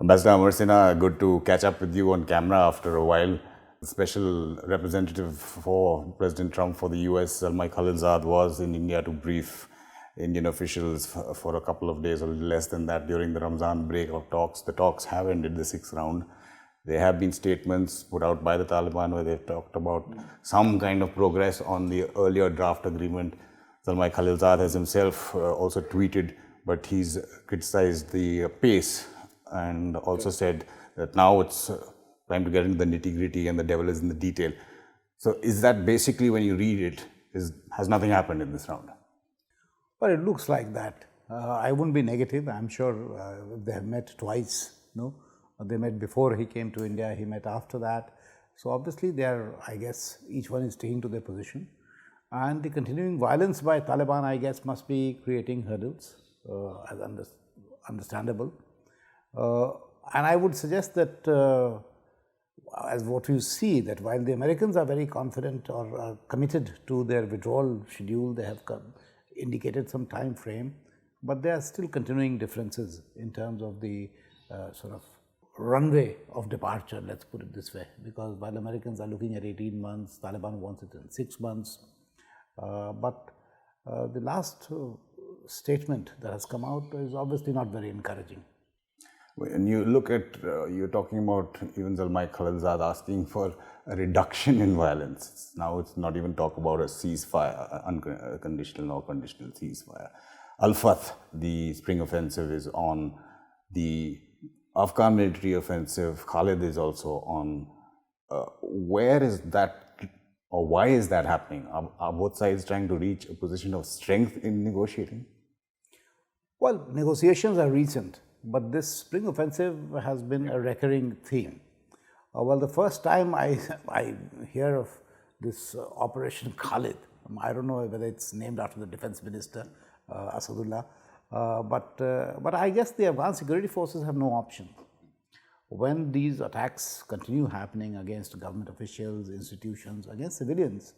Ambassador Amar Sinha, good to catch up with you on camera after a while. The special representative for President Trump for the US, Zalmay Khalilzad, was in India to brief Indian officials for a couple of days or less than that during the Ramzan break of talks. The talks have ended the sixth round. There have been statements put out by the Taliban where they've talked about some kind of progress on the earlier draft agreement. Zalmay Khalilzad has himself also tweeted, but he's criticized the pace and also said that now it's time to get into the nitty-gritty and the devil is in the detail. So is that basically, when you read it, has nothing happened in this round? Well, it looks like that. I wouldn't be negative. I'm sure they have met twice. No, they met before he came to India. He met after that. So obviously, they are. I guess each one is sticking to their position, and the continuing violence by Taliban, I guess, must be creating hurdles, as understandable. And I would suggest that, as what you see, that while the Americans are very confident or committed to their withdrawal schedule, they have indicated some time frame, but there are still continuing differences in terms of the sort of runway of departure, let's put it this way, because while Americans are looking at 18 months, Taliban wants it in 6 months. But the last statement that has come out is obviously not very encouraging. When you look at, you're talking about even Zalmay Khalilzad asking for a reduction in violence. Now it's not even talk about a ceasefire, unconditional or conditional ceasefire. Al-Fath, the spring offensive, is on. The Afghan military offensive, Khalid, is also on. Where is that, or why is that happening? Are both sides trying to reach a position of strength in negotiating? Well, negotiations are recent, but this spring offensive has been a recurring theme. Well, the first time I hear of this Operation Khalid, I don't know whether it's named after the defense minister, Asadullah, but I guess the Afghan security forces have no option. When these attacks continue happening against government officials, institutions, against civilians,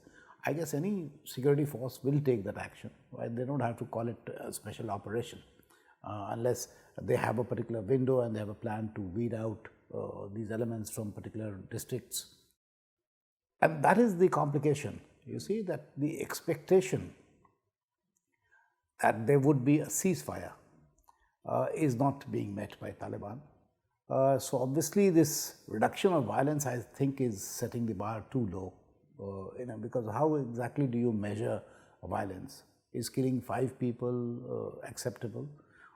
I guess any security force will take that action. Right? They don't have to call it a special operation unless they have a particular window and they have a plan to weed out these elements from particular districts. And that is the complication. You see that the expectation that there would be a ceasefire is not being met by Taliban. So obviously this reduction of violence, I think, is setting the bar too low, because how exactly do you measure violence? Is killing 5 people acceptable?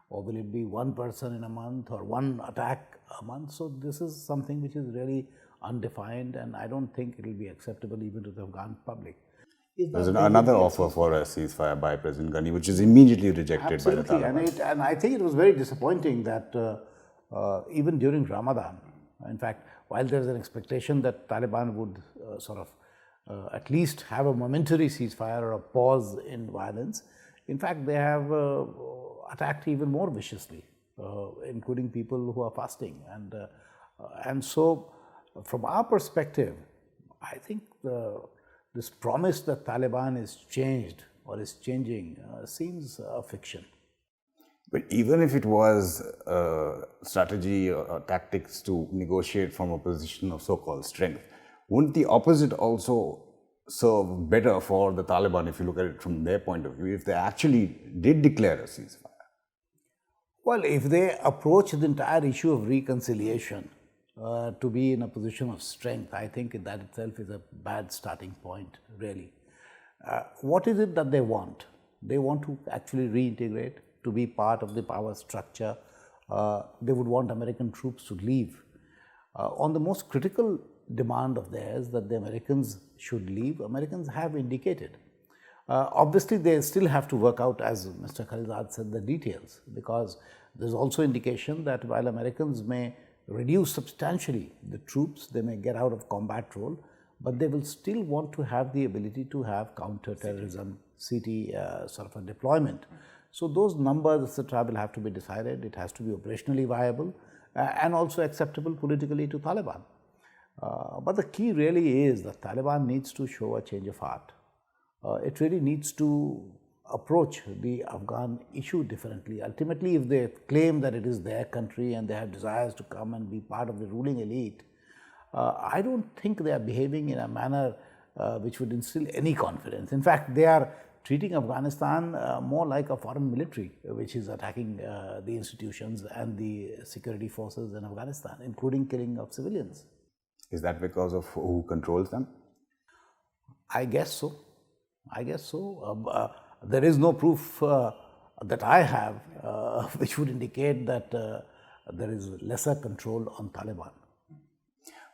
Or will it be 1 person in a month or 1 attack a month? So this is something which is really undefined, and I don't think it will be acceptable even to the Afghan public. There's another offer for a ceasefire by President Ghani, which is immediately rejected by the Taliban. And I think it was very disappointing that even during Ramadan, in fact, while there's an expectation that Taliban would sort of at least have a momentary ceasefire or a pause in violence, in fact, they have attacked even more viciously, including people who are fasting. And so, from our perspective, I think this promise that Taliban is changed or is changing seems a fiction. But even if it was a strategy or tactics to negotiate from a position of so-called strength, wouldn't the opposite also serve better for the Taliban, if you look at it from their point of view, if they actually did declare a ceasefire? Well, if they approach the entire issue of reconciliation to be in a position of strength, I think that itself is a bad starting point, really. What is it that they want? They want to actually reintegrate, to be part of the power structure. They would want American troops to leave. On the most critical demand of theirs, that the Americans should leave, Americans have indicated. Obviously, they still have to work out, as Mr. Khalilzad said, the details, because there's also indication that while Americans may reduce substantially the troops, they may get out of combat role, but they will still want to have the ability to have counter-terrorism, CT sort of a deployment. So those numbers, etc., will have to be decided. It has to be operationally viable and also acceptable politically to Taliban. But the key really is that Taliban needs to show a change of heart. It really needs to approach the Afghan issue differently. Ultimately, if they claim that it is their country and they have desires to come and be part of the ruling elite, I don't think they are behaving in a manner which would instill any confidence. In fact, they are treating Afghanistan more like a foreign military, which is attacking the institutions and the security forces in Afghanistan, including killing of civilians. Is that because of who controls them? I guess so. I guess so. There is no proof that I have which would indicate that there is lesser control on Taliban.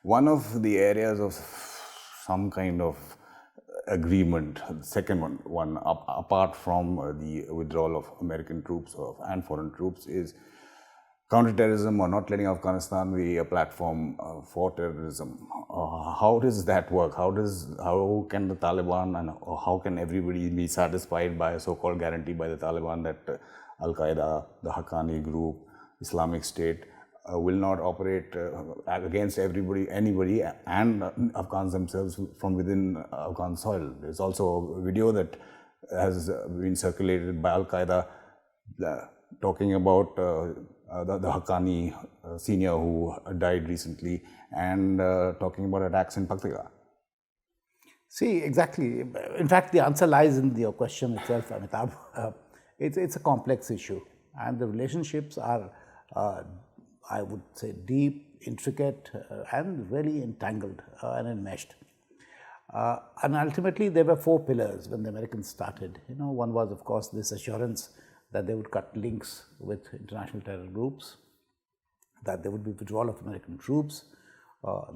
One of the areas of some kind of agreement, the second one apart from the withdrawal of American troops and foreign troops, is counterterrorism, or not letting Afghanistan be a platform for terrorism. How does that work? How can the Taliban and how can everybody be satisfied by a so-called guarantee by the Taliban that Al-Qaeda, the Haqqani group, Islamic State will not operate against anybody, and Afghans themselves from within Afghan soil? There's also a video that has been circulated by Al-Qaeda talking about the Haqqani senior who died recently, and talking about attacks in Paktika. See, exactly. In fact, the answer lies in your question itself, Amitabh. It's a complex issue, and the relationships are, I would say, deep, intricate, and really entangled and enmeshed. And ultimately, there were 4 pillars when the Americans started. One was, of course, this assurance that they would cut links with international terror groups, that there would be withdrawal of American troops,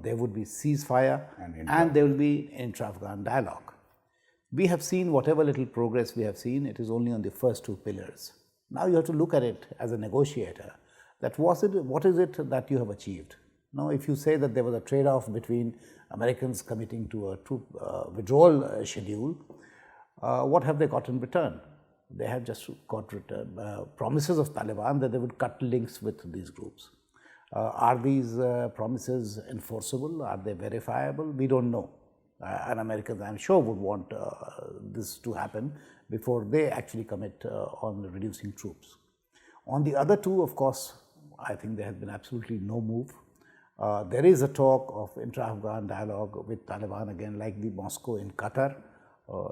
there would be ceasefire, and there will be intra-Afghan dialogue. We have seen whatever little progress we have seen, it is only on the first 2 pillars. Now you have to look at it as a negotiator, that what is it that you have achieved? Now, if you say that there was a trade-off between Americans committing to a troop withdrawal schedule, what have they got in return? They have just got promises of Taliban that they would cut links with these groups. Are these promises enforceable? Are they verifiable? We don't know. And Americans, I'm sure, would want this to happen before they actually commit on reducing troops. On the other 2, of course, I think there has been absolutely no move. There is a talk of intra-Afghan dialogue with Taliban, again, like the Moscow in Qatar.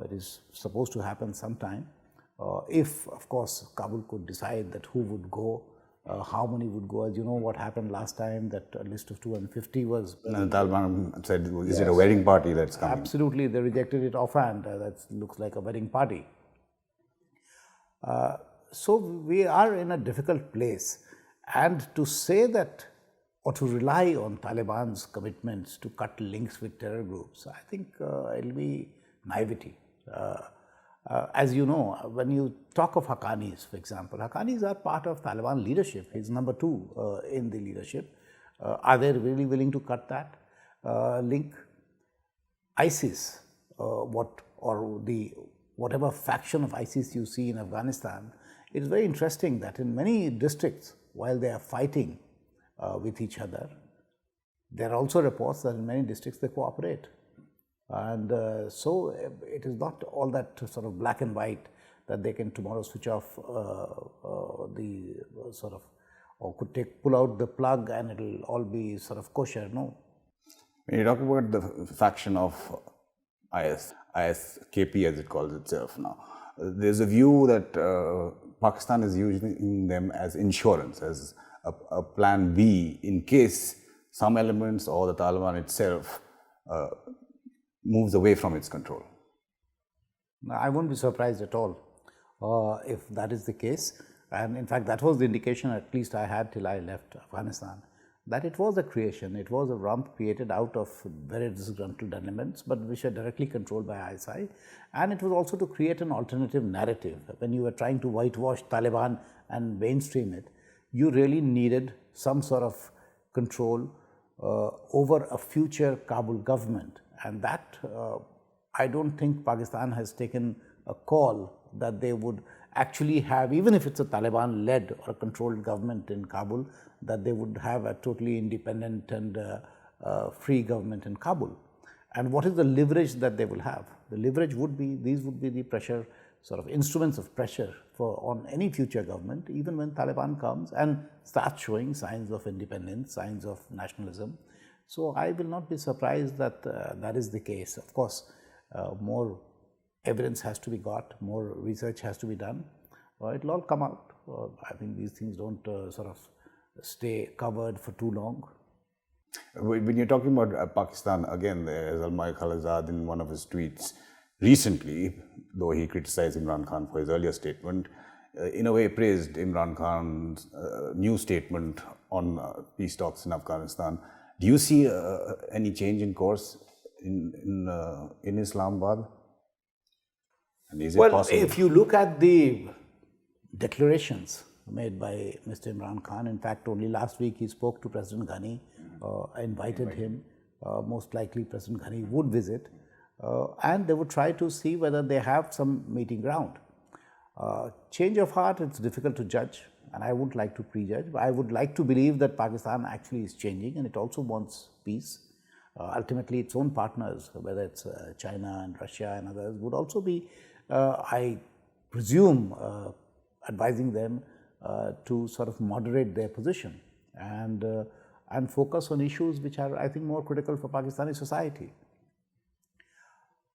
It is supposed to happen sometime. If, of course, Kabul could decide that who would go, how many would go. As you know, what happened last time, that a list of 250 was... And the Taliban said, is it a wedding party that's coming? Absolutely, they rejected it offhand. That looks like a wedding party. So we are in a difficult place. And to say that, or to rely on Taliban's commitments to cut links with terror groups, I think it'll be naivety. As you know, when you talk of Haqqanis, for example, Haqqanis are part of Taliban leadership. He's number 2 in the leadership. Are they really willing to cut that link? ISIS, whatever faction of ISIS you see in Afghanistan, it is very interesting that in many districts, while they are fighting with each other, there are also reports that in many districts they cooperate. And so it is not all that sort of black and white that they can tomorrow switch off the sort of, or could pull out the plug and it'll all be sort of kosher. No. When you talk about the faction of ISKP as it calls itself now, there's a view that Pakistan is using them as insurance, as a plan B in case some elements or the Taliban itself moves away from its control. I won't be surprised at all if that is the case. And in fact, that was the indication, at least I had till I left Afghanistan, that it was a creation. It was a rump created out of very disgruntled elements, but which are directly controlled by ISI. And it was also to create an alternative narrative. When you were trying to whitewash Taliban and mainstream it, you really needed some sort of control over a future Kabul government. And that, I don't think Pakistan has taken a call that they would actually have, even if it's a Taliban-led or a controlled government in Kabul, that they would have a totally independent and free government in Kabul. And what is the leverage that they will have? The leverage would be, these would be the pressure sort of instruments of pressure on any future government, even when Taliban comes and starts showing signs of independence, signs of nationalism. So I will not be surprised that that is the case. Of course, more evidence has to be got, more research has to be done. It'll all come out. I think these things don't sort of stay covered for too long. When you're talking about Pakistan, again, there's Almai Khalilzad in one of his tweets recently, though he criticized Imran Khan for his earlier statement, in a way praised Imran Khan's new statement on peace talks in Afghanistan. Do you see any change in course in Islamabad? And is it possible? If you look at the declarations made by Mr. Imran Khan, in fact, only last week he spoke to President Ghani, invited him. Most likely President Ghani would visit, and they would try to see whether they have some meeting ground. Change of heart, it's difficult to judge, and I wouldn't like to prejudge, but I would like to believe that Pakistan actually is changing and it also wants peace. Ultimately, its own partners, whether it's China and Russia and others, would also be, I presume, advising them to sort of moderate their position and focus on issues which are, I think, more critical for Pakistani society.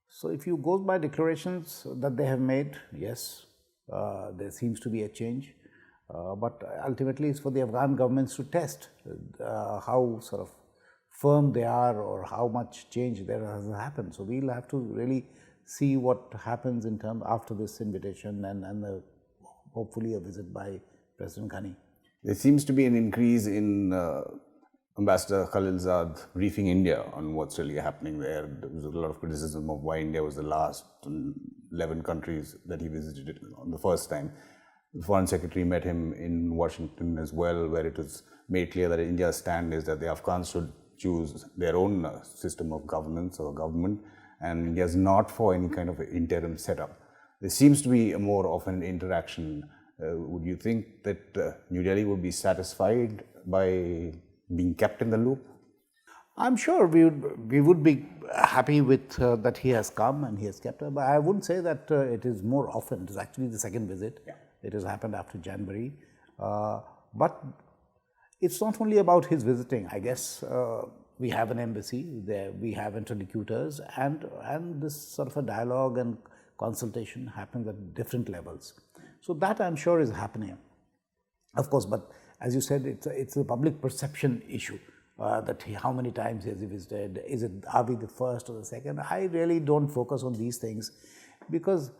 So if you go by declarations that they have made, yes, there seems to be a change. But ultimately, it's for the Afghan governments to test how sort of firm they are or how much change there has happened. So we'll have to really see what happens in terms after this invitation and hopefully a visit by President Ghani. There seems to be an increase in Ambassador Khalilzad briefing India on what's really happening there. There was a lot of criticism of why India was the last 11 countries that he visited on the first time. The Foreign Secretary met him in Washington as well, where it was made clear that India's stand is that the Afghans should choose their own system of governance or government, and India is not for any kind of interim setup. There seems to be more of an interaction. Would you think that New Delhi would be satisfied by being kept in the loop? I'm sure we would be happy with that he has come and he has kept her, but I wouldn't say that it is more often. It is actually the second visit. Yeah. It has happened after January. But it's not only about his visiting. I guess we have an embassy there, we have interlocutors, and this sort of a dialogue and consultation happens at different levels. So that I'm sure is happening. Of course, but as you said, it's a public perception issue. That how many times has he visited? Are we the first or the second? I really don't focus on these things because,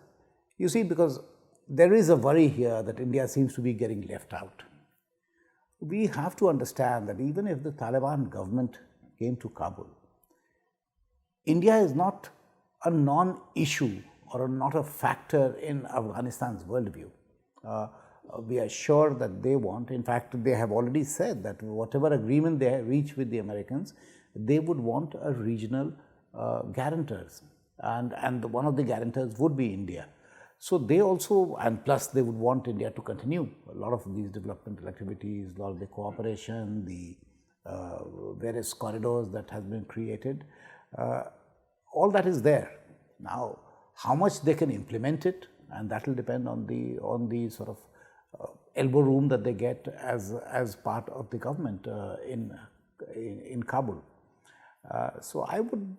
you see, because there is a worry here that India seems to be getting left out. We have to understand that even if the Taliban government came to Kabul, India is not a non-issue or not a factor in Afghanistan's worldview. We are sure that they want, in fact, they have already said that whatever agreement they reach with the Americans, they would want a regional guarantors, and one of the guarantors would be India. So they also, and plus they would want India to continue a lot of these developmental activities, a lot of the cooperation, the various corridors that has been created, all that is there. Now, how much they can implement it, and that will depend on the sort of elbow room that they get as part of the government in Kabul. So I would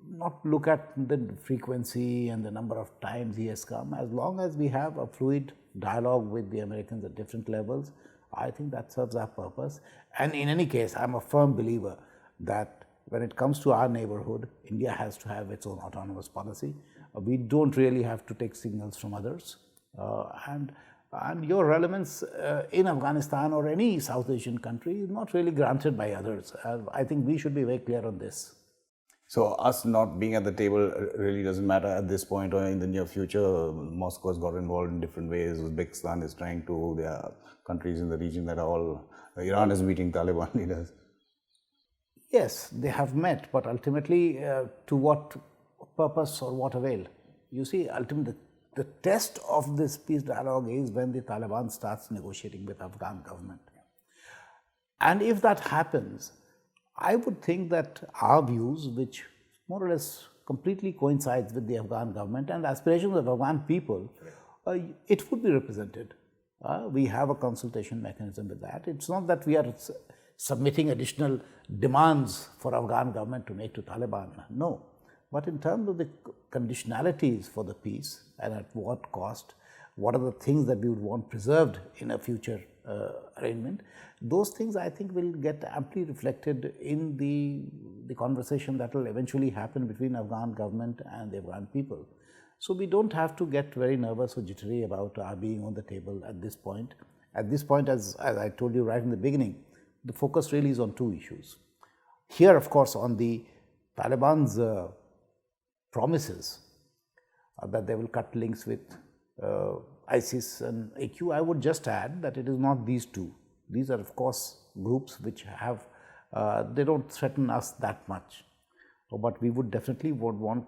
not look at the frequency and the number of times he has come. As long as we have a fluid dialogue with the Americans at different levels, I think that serves our purpose. And in any case, I'm a firm believer that when it comes to our neighborhood, India has to have its own autonomous policy. We don't really have to take signals from others. And your relevance in Afghanistan or any South Asian country is not really granted by others. I think we should be very clear on this. So us not being at the table really doesn't matter at this point or in the near future. Moscow has got involved in different ways. Uzbekistan is trying to, there are countries in the region that are all, Iran is meeting Taliban leaders. Yes, they have met, but ultimately to what purpose or what avail? You see, ultimately the test of this peace dialogue is when the Taliban starts negotiating with Afghan government. And if that happens, I would think that our views, which more or less completely coincides with the Afghan government and aspirations of Afghan people, it would be represented. We have a consultation mechanism with that. It's not that we are submitting additional demands for Afghan government to make to Taliban. No. But in terms of the conditionalities for the peace and at what cost, what are the things that we would want preserved in a future arrangement, those things I think will get amply reflected in the conversation that will eventually happen between Afghan government and the Afghan people. So we don't have to get very nervous or jittery about our being on the table at this point. At this point, as I told you right in the beginning, the focus really is on two issues. Here, of course, on the Taliban's promises that they will cut links with ISIS and AQ, I would just add that it is not these two. These are, of course, groups which have, they don't threaten us that much. But we would definitely want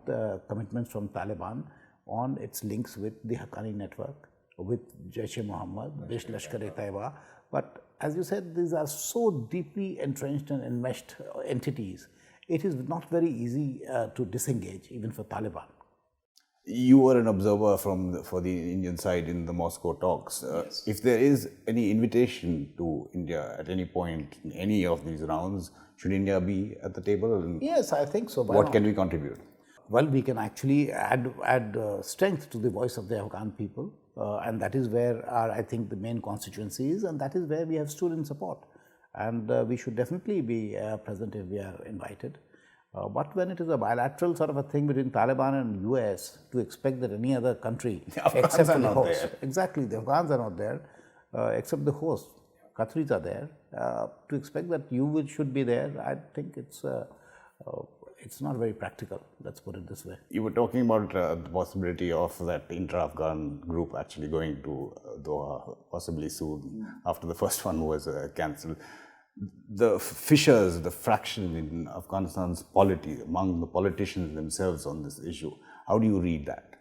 commitments from Taliban on its links with the Haqqani network, with Jaish-e-Mohammed, Lashkar-e-Taiba. But as you said, these are so deeply entrenched and enmeshed entities, it is not very easy to disengage, even for Taliban. You were an observer for the Indian side in the Moscow talks. Yes. If there is any invitation to India at any point in any of these rounds, should India be at the table? Yes, I think so. What can we contribute? Well, we can actually add strength to the voice of the Afghan people, and that is where I think the main constituency is, and that is where we have stood in support. And we should definitely be present if we are invited. But when it is a bilateral sort of a thing between Taliban and US, to expect that any other country, except the host, exactly, the Afghans are not there, except the host, Qataris are there, to expect that you should be there, I think it's not very practical, let's put it this way. You were talking about the possibility of that intra-Afghan group actually going to Doha, possibly soon, after the first one was cancelled. The fissures, the fraction in Afghanistan's polity, among the politicians themselves on this issue, how do you read that?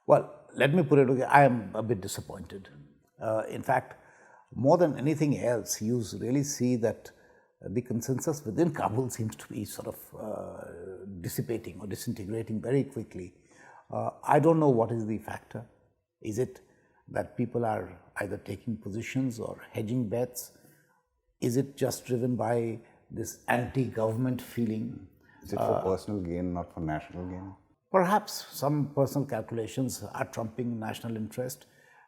Well, let me put it again, I am a bit disappointed. In fact, more than anything else, you really see that the consensus within Kabul seems to be sort of dissipating or disintegrating very quickly. I don't know what is the factor. Is it that people are either taking positions or hedging bets? Is it just driven by this anti-government feeling? Is it for personal gain, not for national gain? Perhaps some personal calculations are trumping national interest,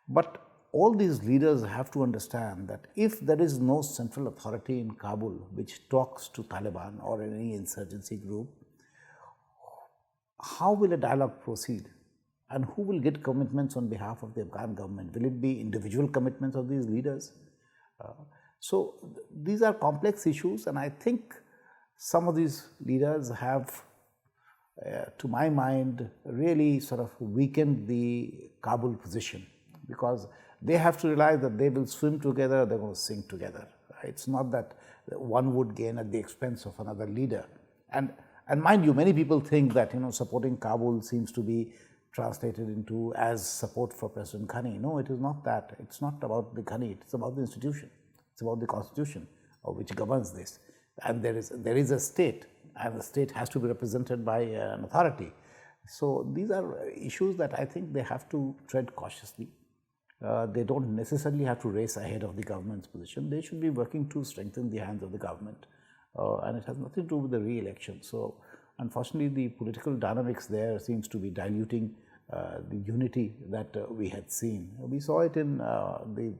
but all these leaders have to understand that if there is no central authority in Kabul which talks to Taliban or any insurgency group, how will a dialogue proceed? And who will get commitments on behalf of the Afghan government? Will it be individual commitments of these leaders? So these are complex issues, and I think some of these leaders have, to my mind, really sort of weakened the Kabul position, because they have to realize that they will swim together, they're going to sink together. It's not that one would gain at the expense of another leader. And mind you, many people think that supporting Kabul seems to be translated into as support for President Ghani. No, it is not that. It's not about the Ghani, it's about the institution. It's about the constitution which governs this. And there is a state, and the state has to be represented by an authority. So these are issues that I think they have to tread cautiously. They don't necessarily have to race ahead of the government's position. They should be working to strengthen the hands of the government. And it has nothing to do with the re-election. So unfortunately, the political dynamics there seems to be diluting the unity that we had seen. We saw it in the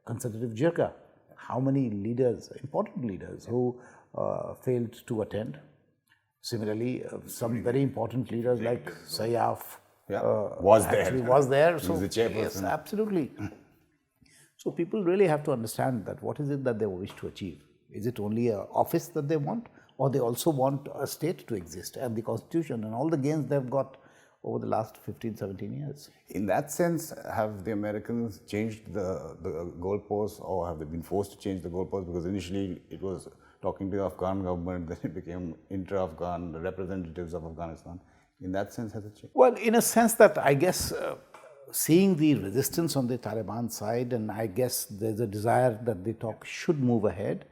consultative jirga. How many leaders, important leaders, who failed to attend. Similarly, some very important leaders like Sayyaf was there. So, the chairperson. Yes, absolutely. So people really have to understand that what is it that they wish to achieve. Is it only an office that they want, or they also want a state to exist and the constitution and all the gains they've got over the last 15, 17 years. In that sense, have the Americans changed the goalposts, or have they been forced to change the goalposts? Because initially it was talking to the Afghan government, then it became intra-Afghan, the representatives of Afghanistan. In that sense, has it changed? Well, in a sense that I guess seeing the resistance on the Taliban side, and I guess there's a desire that the talk should move ahead,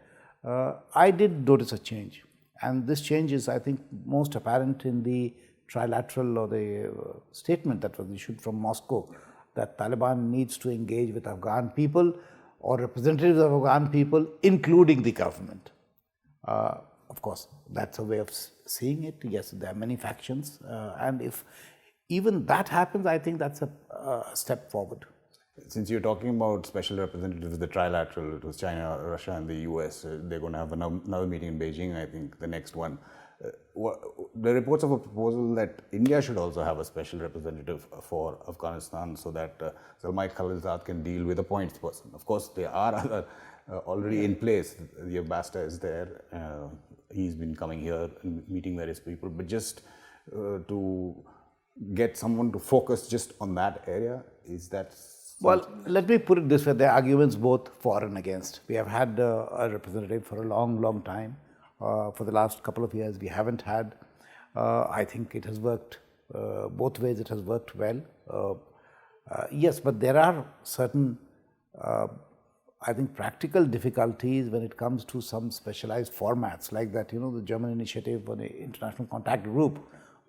I did notice a change. And this change is, I think, most apparent in the trilateral or the statement that was issued from Moscow that Taliban needs to engage with Afghan people or representatives of Afghan people, including the government. Of course, that's a way of seeing it. Yes, there are many factions, and if even that happens, I think that's a step forward. Since you're talking about special representatives, the trilateral, it was China, Russia, and the US. They're going to have another meeting in Beijing, I think, the next one. The reports of a proposal that India should also have a special representative for Afghanistan so that Zalmay Khalilzad can deal with a points person. Of course, there are other already in place. The ambassador is there. He's been coming here and meeting various people, but just to get someone to focus just on that area, is that... Well, let me put it this way. There are arguments both for and against. We have had a representative for a long, long time. For the last couple of years, we haven't had. I think it has worked both ways. It has worked well. Yes, but there are certain, I think, practical difficulties when it comes to some specialized formats like that. You know, the German initiative on the International Contact Group,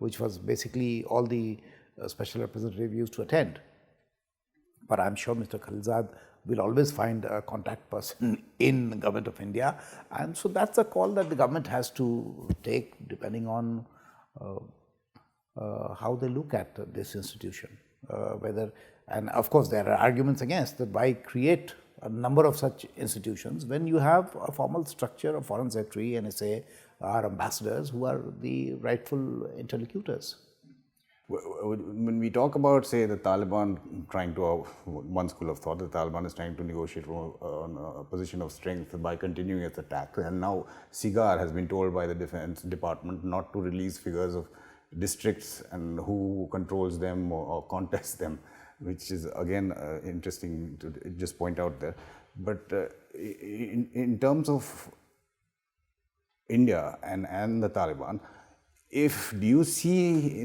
which was basically all the special representative used to attend. But I'm sure Mr. Khalilzad will always find a contact person in the government of India. And so that's a call that the government has to take depending on how they look at this institution. And of course, there are arguments against that. Why create a number of such institutions when you have a formal structure of foreign secretary, NSA, our ambassadors who are the rightful interlocutors. When we talk about, say, the Taliban trying to, one school of thought, the Taliban is trying to negotiate on a position of strength by continuing its attack. And now SIGAR has been told by the Defense Department not to release figures of districts and who controls them or contests them, which is again interesting to just point out there. But in terms of India and the Taliban, do you see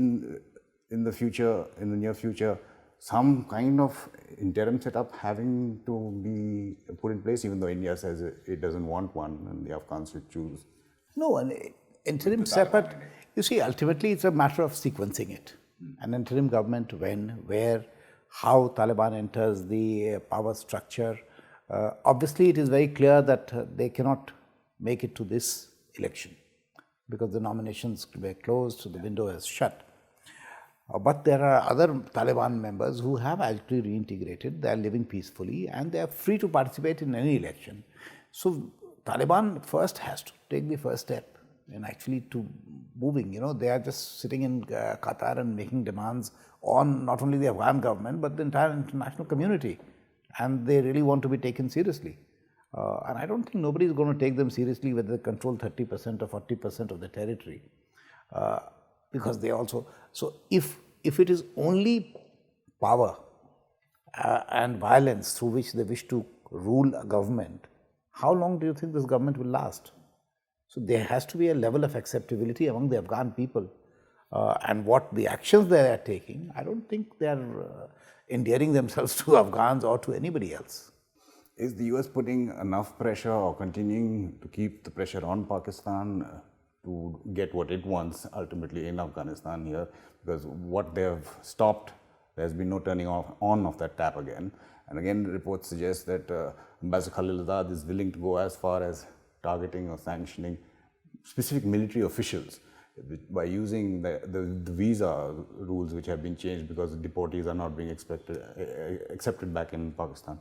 in the future, in the near future, some kind of interim setup having to be put in place, even though India says it doesn't want one and the Afghans should choose? No, an interim setup, you see, ultimately it's a matter of sequencing it. An interim government, when, where, how Taliban enters the power structure. Obviously, it is very clear that they cannot make it to this election because the nominations were closed, so the window is shut. But there are other Taliban members who have actually reintegrated, they are living peacefully and they are free to participate in any election. So Taliban first has to take the first step in actually to moving. You know, they are just sitting in Qatar and making demands on not only the Afghan government but the entire international community, and they really want to be taken seriously. And I don't think nobody is going to take them seriously whether they control 30% or 40% of the territory. Because they also, so if it is only power and violence through which they wish to rule a government, how long do you think this government will last? So there has to be a level of acceptability among the Afghan people. And what the actions they are taking, I don't think they are endearing themselves to Afghans or to anybody else. Is the US putting enough pressure or continuing to keep the pressure on Pakistan to get what it wants ultimately in Afghanistan here? Because what they have stopped, there's been no turning on of that tap again. And again, reports suggest that Ambassador Khalilzad is willing to go as far as targeting or sanctioning specific military officials by using the visa rules which have been changed because the deportees are not being accepted back in Pakistan.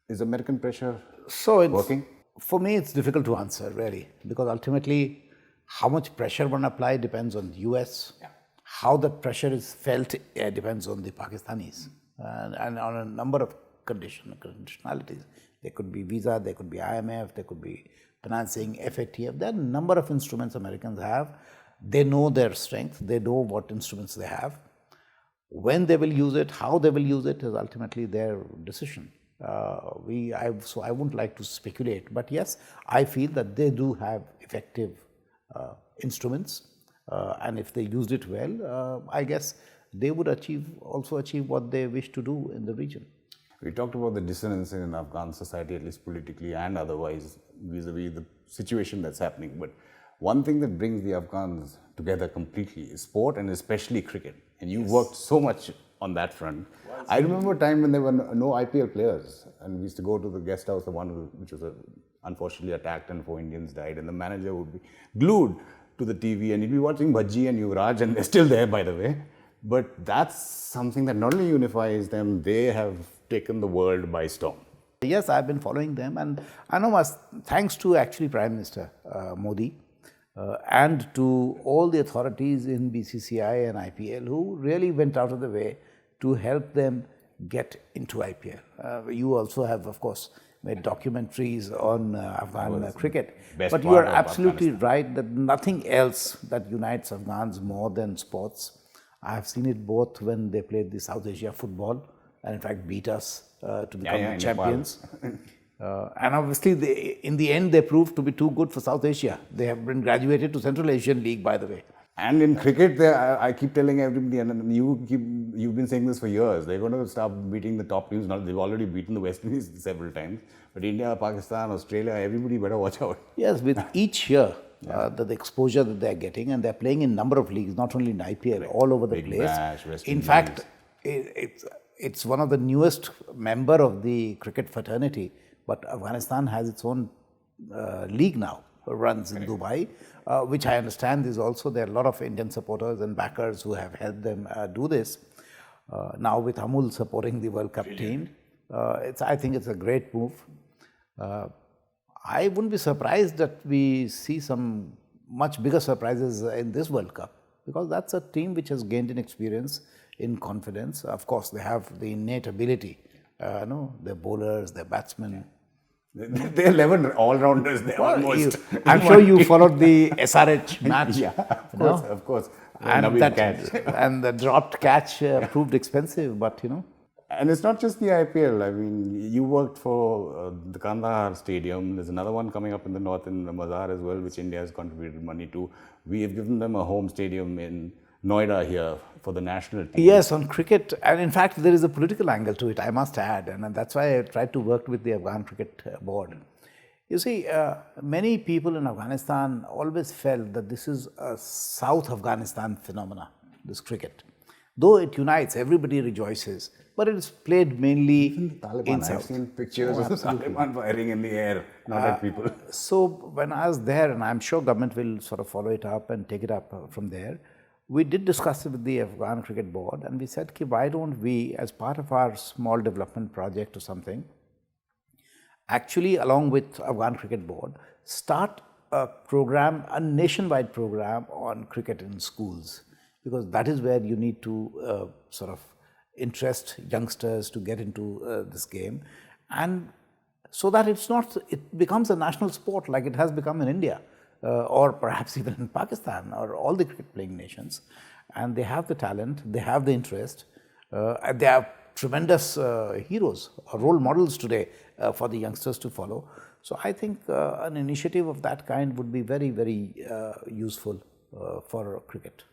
Is American pressure working? For me, it's difficult to answer, really, because ultimately, how much pressure one apply depends on the US. Yeah. How that pressure is felt depends on the Pakistanis, and on a number of conditionalities. There could be visa, there could be IMF, there could be financing, FATF. There are a number of instruments Americans have. They know their strength. They know what instruments they have. When they will use it, how they will use it is ultimately their decision. So I wouldn't like to speculate, but yes, I feel that they do have effective instruments, and if they used it well, I guess they would also achieve what they wish to do in the region. We talked about the dissonance in Afghan society, at least politically and otherwise, vis-a-vis the situation that's happening. But one thing that brings the Afghans together completely is sport and especially cricket. And you worked so much on that front. I remember a time when there were no IPL players, and we used to go to the guest house, the one which was unfortunately attacked and 4 Indians died, and the manager would be glued to the TV and he'd be watching Bhaji and Yuvraj, and they're still there, by the way. But that's something that not only unifies them, they have taken the world by storm. Yes, I've been following them, and I know thanks to actually Prime Minister Modi and to all the authorities in BCCI and IPL who really went out of the way to help them get into IPL. You also have, of course, made documentaries on Afghan cricket. But you are absolutely right that nothing else that unites Afghans more than sports. I have seen it both when they played the South Asia football and in fact beat us to become champions. And obviously, in the end, they proved to be too good for South Asia. They have been graduated to Central Asian League, by the way. And in cricket, I keep telling everybody, and you've been saying this for years, they're going to start beating the top teams. Now, they've already beaten the West Indies several times. But India, Pakistan, Australia, everybody better watch out. Yes, with each year, the exposure that they're getting, and they're playing in a number of leagues, not only in IPL, all over the place. Bash, West in Indies. fact, it's one of the newest member of the cricket fraternity, but Afghanistan has its own league now, runs in Dubai, which I understand is also, there are a lot of Indian supporters and backers who have helped them do this. Now with Amul supporting the World Cup team, I think it's a great move. I wouldn't be surprised that we see some much bigger surprises in this World Cup, because that's a team which has gained in experience, in confidence. Of course, they have the innate ability, their bowlers, their batsmen. They're 11 all-rounders, they're almost. I'm sure you followed the SRH match. Yeah, of course. And the dropped catch proved expensive, but And it's not just the IPL. I mean, you worked for the Kandahar Stadium. There's another one coming up in the north in Mazar as well, which India has contributed money to. We have given them a home stadium in Noida here for the national team. Yes, on cricket. And in fact, there is a political angle to it, I must add. And that's why I tried to work with the Afghan Cricket Board. You see, many people in Afghanistan always felt that this is a South Afghanistan phenomena, this cricket. Though it unites, everybody rejoices, but it is played mainly in South. I've seen pictures of the Taliban firing in the air, not at people. So when I was there, and I'm sure government will sort of follow it up and take it up from there, we did discuss it with the Afghan Cricket Board, and we said, why don't we, as part of our small development project or something, actually along with Afghan Cricket Board, start a program, a nationwide program on cricket in schools, because that is where you need to sort of interest youngsters to get into this game, and so that it becomes a national sport like it has become in India, or perhaps even in Pakistan, or all the cricket playing nations. And they have the talent, they have the interest, and they are tremendous heroes or role models today for the youngsters to follow. So I think an initiative of that kind would be very, very useful for cricket.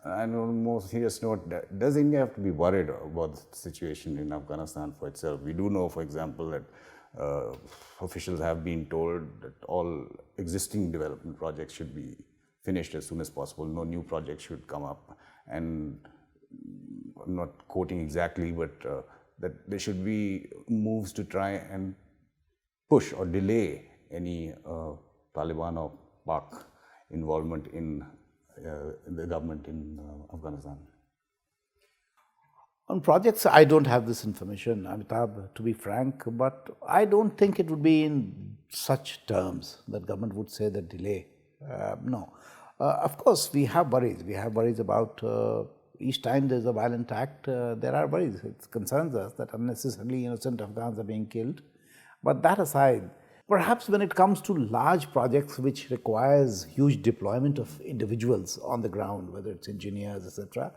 And on a more serious note, does India have to be worried about the situation in Afghanistan for itself? We do know, for example, that officials have been told that all existing development projects should be finished as soon as possible. No new projects should come up. And I'm not quoting exactly, but that there should be moves to try and push or delay any Taliban or Pak involvement in the government in Afghanistan. On projects, I don't have this information, Amitabh, to be frank, but I don't think it would be in such terms that government would say that delay. No. Of course, we have worries. We have worries about each time there's a violent act, there are worries. It concerns us that unnecessarily innocent Afghans are being killed. But that aside, perhaps when it comes to large projects which requires huge deployment of individuals on the ground, whether it's engineers, etc.,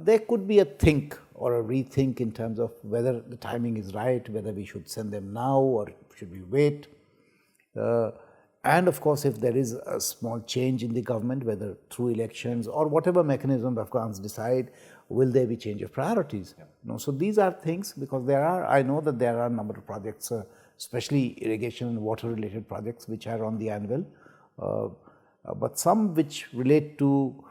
there could be a think or a rethink in terms of whether the timing is right, whether we should send them now or should we wait. And of course, if there is a small change in the government, whether through elections or whatever mechanism the Afghans decide, will there be change of priorities? Yeah. So these are things, because I know that there are a number of projects, especially irrigation and water related projects, which are on the anvil. but some which relate to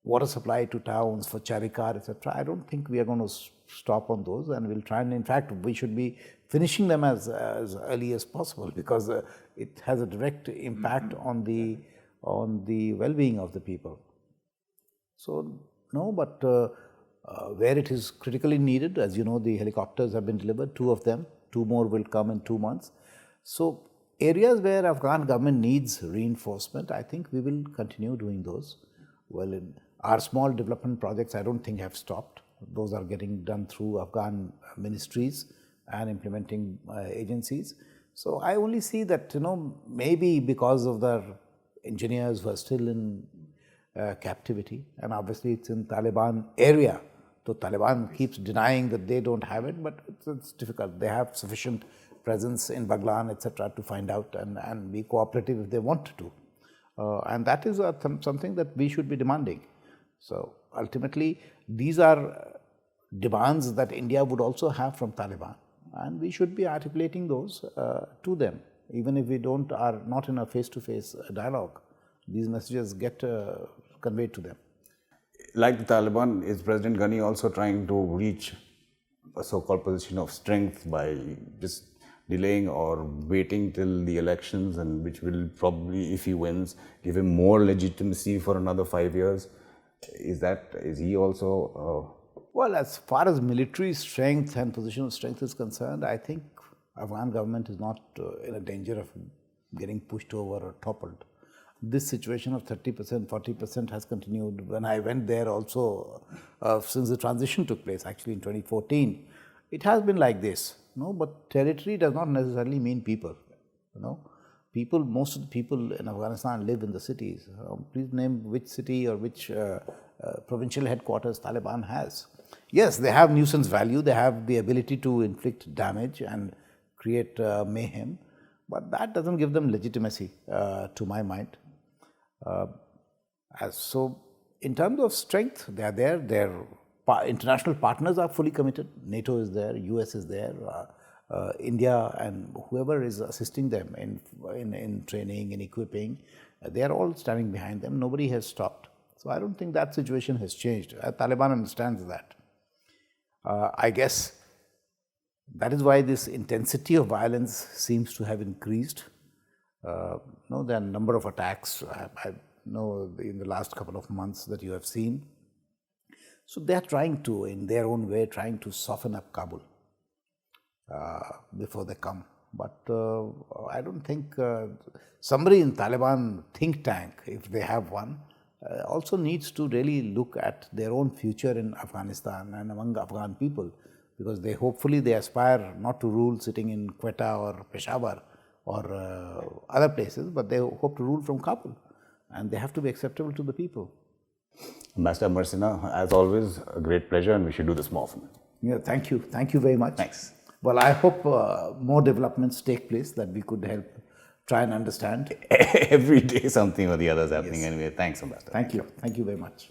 water supply to towns for Charikar, etc. I don't think we are going to stop on those, and we'll try and, in fact, we should be finishing them as early as possible, because it has a direct impact on the well-being of the people. So no, but where it is critically needed, as you know, the helicopters have been delivered, 2 of them, 2 more will come in 2 months. So areas where Afghan government needs reinforcement, I think we will continue doing those. Well, in our small development projects, I don't think have stopped. Those are getting done through Afghan ministries and implementing agencies. So I only see that, maybe because of the engineers who are still in captivity, and obviously it's in Taliban area. So Taliban keeps denying that they don't have it, but it's difficult. They have sufficient presence in Baghlan, etc., to find out and be cooperative if they want to. And that is something that we should be demanding. So ultimately, these are demands that India would also have from Taliban, and we should be articulating those to them, even if we are not in a face-to-face dialogue. These messages get conveyed to them. Like the Taliban, is President Ghani also trying to reach a so-called position of strength by just delaying or waiting till the elections, and which will probably, if he wins, give him more legitimacy for another 5 years? Is he also... Well, as far as military strength and position of strength is concerned, I think Afghan government is not in a danger of getting pushed over or toppled. This situation of 30%, 40% has continued. When I went there also, since the transition took place, actually in 2014, it has been like this. But territory does not necessarily mean people. People, most of the people in Afghanistan live in the cities. Please name which city or which provincial headquarters Taliban has. Yes, they have nuisance value, they have the ability to inflict damage and create mayhem, but that doesn't give them legitimacy, to my mind. So, in terms of strength, they are there. Their international partners are fully committed. NATO is there, US is there, India and whoever is assisting them in training and equipping, they are all standing behind them. Nobody has stopped. So I don't think that situation has changed. Taliban understands that. I guess that is why this intensity of violence seems to have increased. There are a number of attacks, I know, in the last couple of months that you have seen. So they are trying to, in their own way, trying to soften up Kabul before they come. But I don't think somebody in Taliban think tank, if they have one, also needs to really look at their own future in Afghanistan and among Afghan people, because hopefully they aspire not to rule sitting in Quetta or Peshawar or other places, but they hope to rule from Kabul, and they have to be acceptable to the people. Ambassador Amar Sinha, as always, a great pleasure, and we should do this more often. Yeah, thank you. Thank you very much. Thanks. Well, I hope more developments take place that we could help try and understand. Every day something or the other is happening. Yes. Anyway, thanks, Ambassador. Thank you. Thank you very much.